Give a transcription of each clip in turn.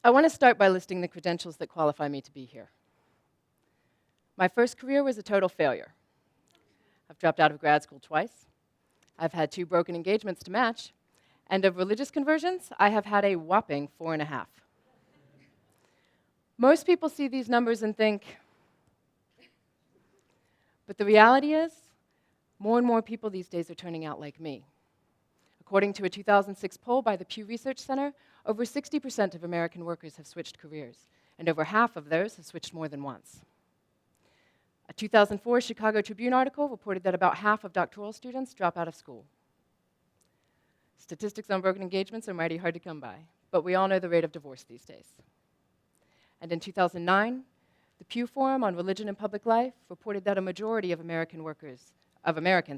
I want to start by listing the credentials that qualify me to be here. My first career was a total failure. I've dropped out of grad school twice. I've had 2 broken engagements to match. And of religious conversions, I have had a whopping 4.5. Most people see these numbers and think, but the reality is, more and more people these days are turning out like me. According to a 2006 poll by the Pew Research Center, over 60% of American workers have switched careers, and over half of those have switched more than once. A 2004 Chicago Tribune article reported that about half of doctoral students drop out of school. Statistics on broken engagements are mighty hard to come by, but we all know the rate of divorce these days. And in 2009, the Pew Forum on Religion and Public Life reported that a majority of Americans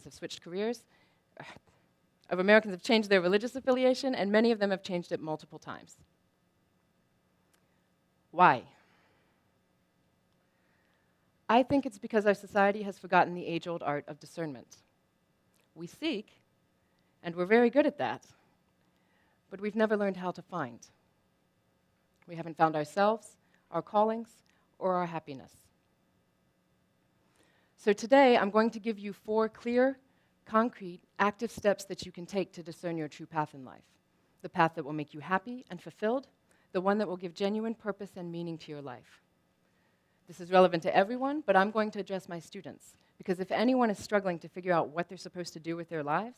have switched careers, of Americans have changed their religious affiliation, and many of them have changed it multiple times. Why? I think it's because our society has forgotten the age-old art of discernment. We seek, and we're very good at that, but we've never learned how to find. We haven't found ourselves, our callings, or our happiness. So today, I'm going to give you 4 clear, concrete, active steps that you can take to discern your true path in life. The path that will make you happy and fulfilled, the one that will give genuine purpose and meaning to your life. This is relevant to everyone, but I'm going to address my students, because if anyone is struggling to figure out what they're supposed to do with their lives,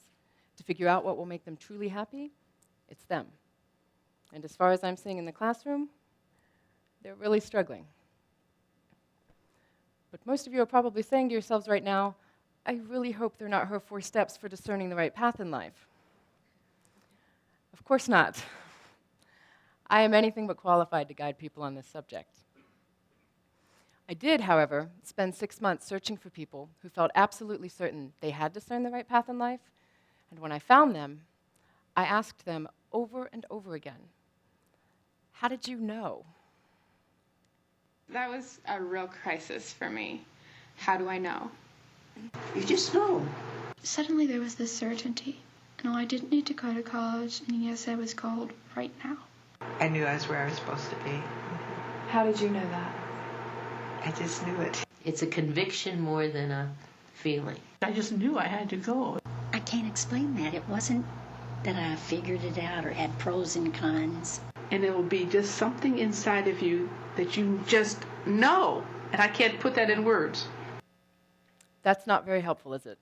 to figure out what will make them truly happy, it's them. And as far as I'm seeing in the classroom, they're really struggling. But most of you are probably saying to yourselves right now, I really hope they're not her 4 steps for discerning the right path in life. Of course not. I am anything but qualified to guide people on this subject. I did, however, spend 6 months searching for people who felt absolutely certain they had discerned the right path in life, and when I found them, I asked them over and over again, how did you know? That was a real crisis for me. How do I know? You just know. Suddenly there was this certainty. No, I didn't need to go to college, and yes, I was called right now. I knew I was where I was supposed to be. How did you know that? I just knew it. It's a conviction more than a feeling. I just knew I had to go. I can't explain that. It wasn't that I figured it out or had pros and cons. And it will be just something inside of you that you just know. And I can't put that in words. That's not very helpful, is it?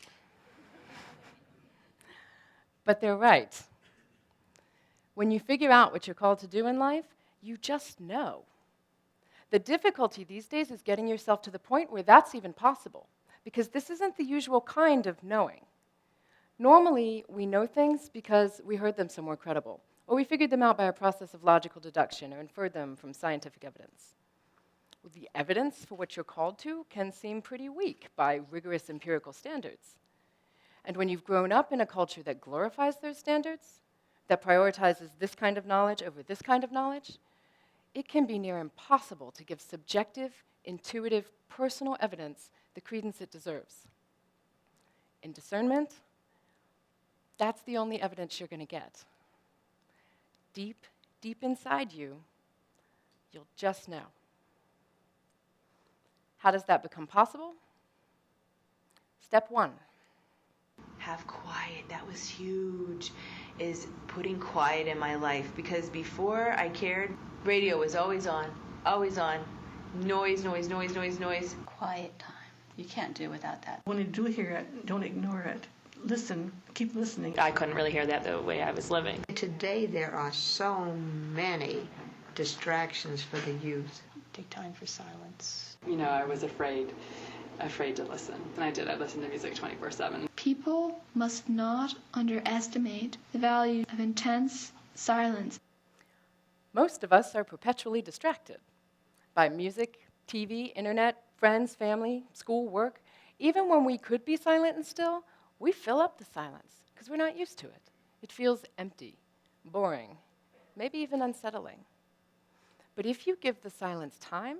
But they're right. When you figure out what you're called to do in life, you just know. The difficulty these days is getting yourself to the point where that's even possible, because this isn't the usual kind of knowing. Normally, we know things because we heard them somewhere credible, or we figured them out by a process of logical deduction or inferred them from scientific evidence. The evidence for what you're called to can seem pretty weak by rigorous empirical standards. And when you've grown up in a culture that glorifies those standards, that prioritizes this kind of knowledge over this kind of knowledge, it can be near impossible to give subjective, intuitive, personal evidence the credence it deserves. In discernment, that's the only evidence you're going to get. Deep, deep inside you, you'll just know. How does that become possible? Step 1. Have quiet. That was huge, is putting quiet in my life, because before I cared, radio was always on. Noise, noise, noise, noise, noise. Quiet time. You can't do without that. When you do hear it, don't ignore it. Listen, keep listening. I couldn't really hear that the way I was living. Today there are so many distractions for the youth. Take time for silence. You know, I was afraid to listen. And I did. I listened to music 24/7. People must not underestimate the value of intense silence. Most of us are perpetually distracted by music, TV, internet, friends, family, school, work. Even when we could be silent and still, we fill up the silence because we're not used to it. It feels empty, boring, maybe even unsettling. But if you give the silence time,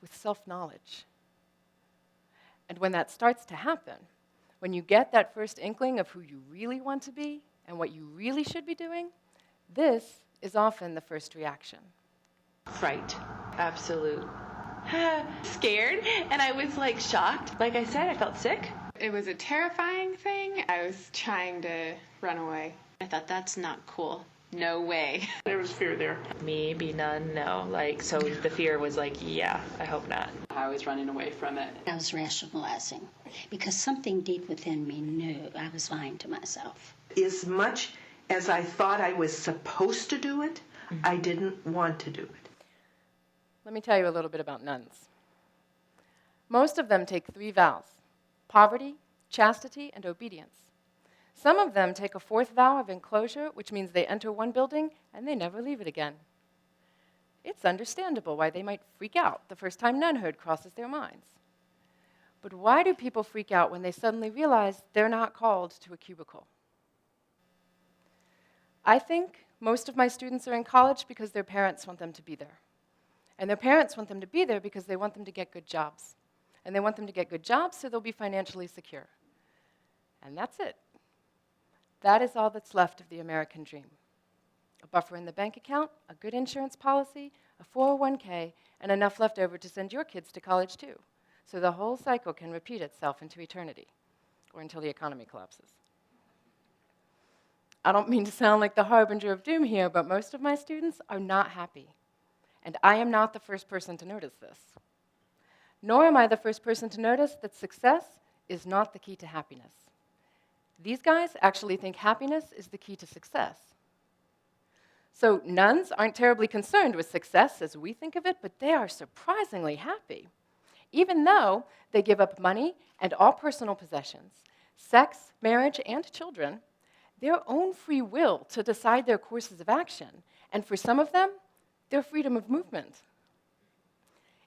with self-knowledge. And when that starts to happen, when you get that first inkling of who you really want to be and what you really should be doing, this is often the first reaction. Fright. Absolute. Scared. And I was like shocked. Like I said, I felt sick. It was a terrifying thing. I was trying to run away. I thought, that's not cool. No way. There was fear there. Maybe none, no. Like, so the fear was like, yeah, I hope not. I was running away from it. I was rationalizing because something deep within me knew I was lying to myself. As much as I thought I was supposed to do it, I didn't want to do it. Let me tell you a little bit about nuns. Most of them take 3 vows: poverty, chastity, and obedience. Some of them take a 4th vow of enclosure, which means they enter one building and they never leave it again. It's understandable why they might freak out the first time nunhood crosses their minds. But why do people freak out when they suddenly realize they're not called to a cubicle? I think most of my students are in college because their parents want them to be there. And their parents want them to be there because they want them to get good jobs. And they want them to get good jobs so they'll be financially secure. And that's it. That is all that's left of the American dream. A buffer in the bank account, a good insurance policy, a 401k, and enough left over to send your kids to college too, so the whole cycle can repeat itself into eternity, or until the economy collapses. I don't mean to sound like the harbinger of doom here, but most of my students are not happy. And I am not the first person to notice this. Nor am I the first person to notice that success is not the key to happiness. These guys actually think happiness is the key to success. So nuns aren't terribly concerned with success as we think of it, but they are surprisingly happy. Even though they give up money and all personal possessions, sex, marriage, and children, their own free will to decide their courses of action, and for some of them, their freedom of movement.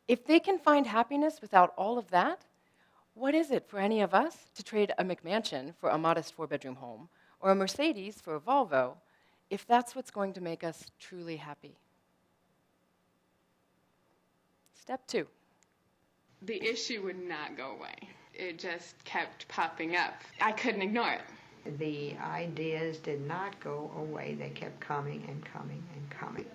If they can find happiness without all of that, what is it for any of us to trade a McMansion for a modest 4-bedroom home, or a Mercedes for a Volvo, if that's what's going to make us truly happy? Step 2. The issue would not go away. It just kept popping up. I couldn't ignore it. The ideas did not go away. They kept coming and coming and coming.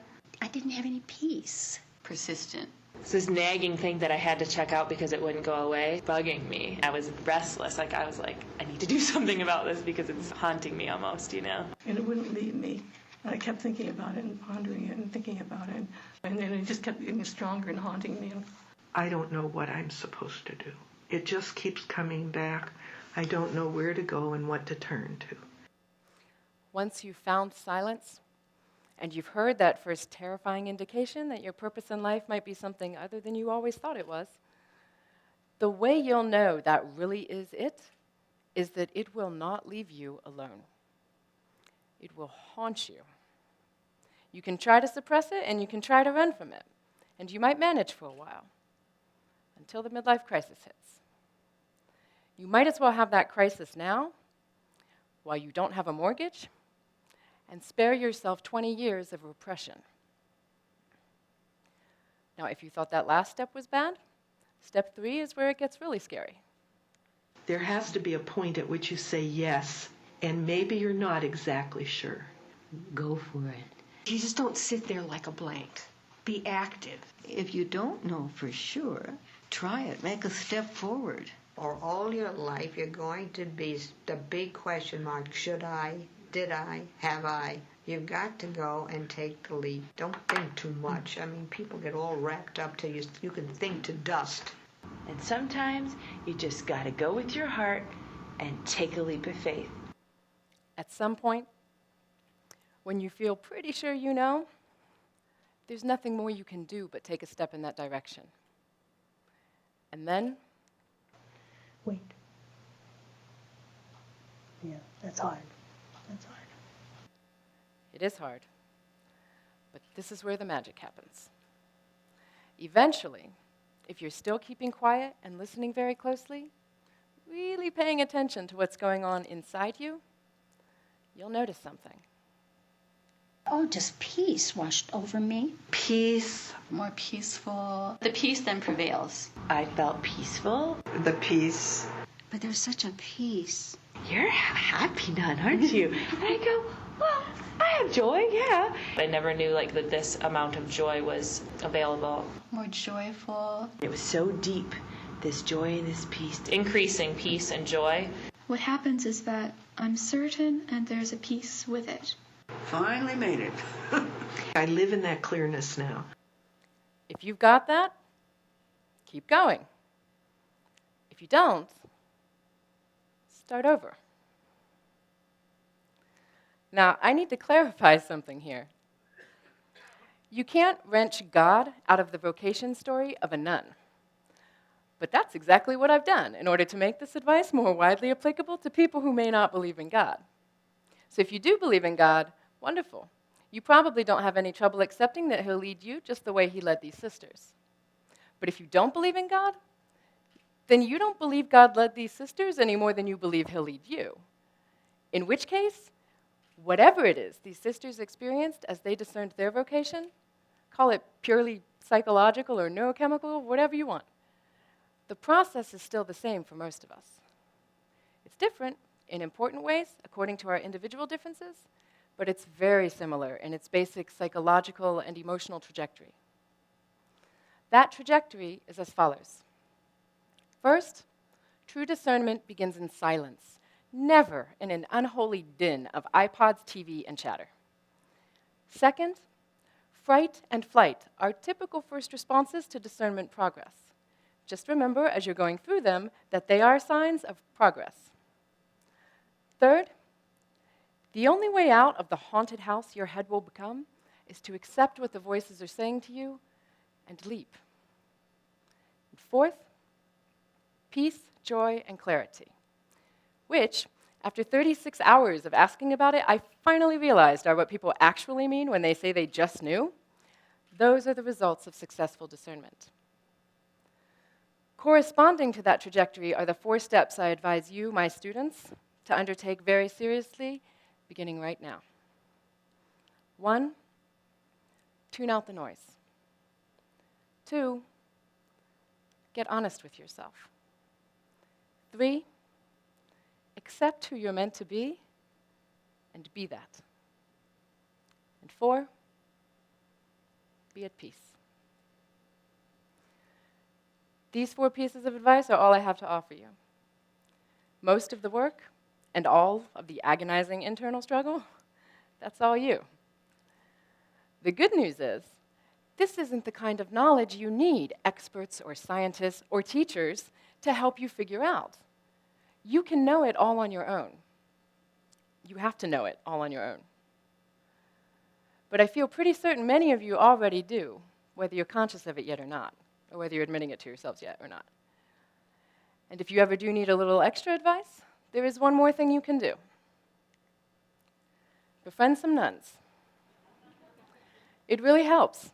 I didn't have any peace. Persistent. It's this nagging thing that I had to check out because it wouldn't go away, bugging me. I was restless. I was like, I need to do something about this because it's haunting me almost, you know? And it wouldn't leave me. And I kept thinking about it and pondering it and thinking about it. And then it just kept getting stronger and haunting me. I don't know what I'm supposed to do. It just keeps coming back. I don't know where to go and what to turn to. Once you've found silence, and you've heard that first terrifying indication that your purpose in life might be something other than you always thought it was, the way you'll know that really is that it will not leave you alone. It will haunt you. You can try to suppress it, and you can try to run from it, and you might manage for a while, until the midlife crisis hits. You might as well have that crisis now, while you don't have a mortgage, and spare yourself 20 years of repression. Now, if you thought that last step was bad, step 3 is where it gets really scary. There has to be a point at which you say yes, and maybe you're not exactly sure. Go for it. You just don't sit there like a blank. Be active. If you don't know for sure, try it. Make a step forward. For all your life, you're going to be the big question mark. Should I? Did I? Have I? You've got to go and take the leap. Don't think too much. I mean, people get all wrapped up till you can think to dust. And sometimes you just got to go with your heart and take a leap of faith. At some point, when you feel pretty sure you know, there's nothing more you can do but take a step in that direction. And then, Wait. Yeah, that's hard. That's hard. it is hard. But this is where the magic happens. Eventually, if you're still keeping quiet and listening very closely, really paying attention to what's going on inside you, you'll notice something. Oh, just peace washed over me. Peace. More peaceful. The peace then prevails. I felt peaceful. The peace. But there's such a peace You're a happy nun, aren't you? And I go, well, I have joy, yeah. I never knew like that this amount of joy was available. More joyful. It was so deep, this joy and this peace. Increasing peace and joy. What happens is that I'm certain and there's a peace with it. Finally made it. I live in that clearness now. If you've got that, keep going. If you don't, start over. Now, I need to clarify something here. You can't wrench God out of the vocation story of a nun. But that's exactly what I've done in order to make this advice more widely applicable to people who may not believe in God. So if you do believe in God, wonderful. You probably don't have any trouble accepting that he'll lead you just the way he led these sisters. But if you don't believe in God, then you don't believe God led these sisters any more than you believe he'll lead you. In which case, whatever it is these sisters experienced as they discerned their vocation, call it purely psychological or neurochemical, whatever you want, the process is still the same for most of us. It's different in important ways according to our individual differences, but it's very similar in its basic psychological and emotional trajectory. That trajectory is as follows. First, true discernment begins in silence, never in an unholy din of iPods, TV, and chatter. Second, fright and flight are typical first responses to discernment progress. Just remember, as you're going through them, that they are signs of progress. Third, the only way out of the haunted house your head will become is to accept what the voices are saying to you and leap. And fourth, peace, joy, and clarity, which, after 36 hours of asking about it, I finally realized are what people actually mean when they say they just knew. Those are the results of successful discernment. Corresponding to that trajectory are the 4 steps I advise you, my students, to undertake very seriously, beginning right now. 1, tune out the noise. 2, get honest with yourself. 3, accept who you're meant to be and be that. And 4, be at peace. These 4 pieces of advice are all I have to offer you. Most of the work and all of the agonizing internal struggle, that's all you. The good news is, this isn't the kind of knowledge you need experts or scientists or teachers to help you figure out. You can know it all on your own. You have to know it all on your own. But I feel pretty certain many of you already do, whether you're conscious of it yet or not, or whether you're admitting it to yourselves yet or not. And if you ever do need a little extra advice, there is one more thing you can do. Befriend some nuns. It really helps.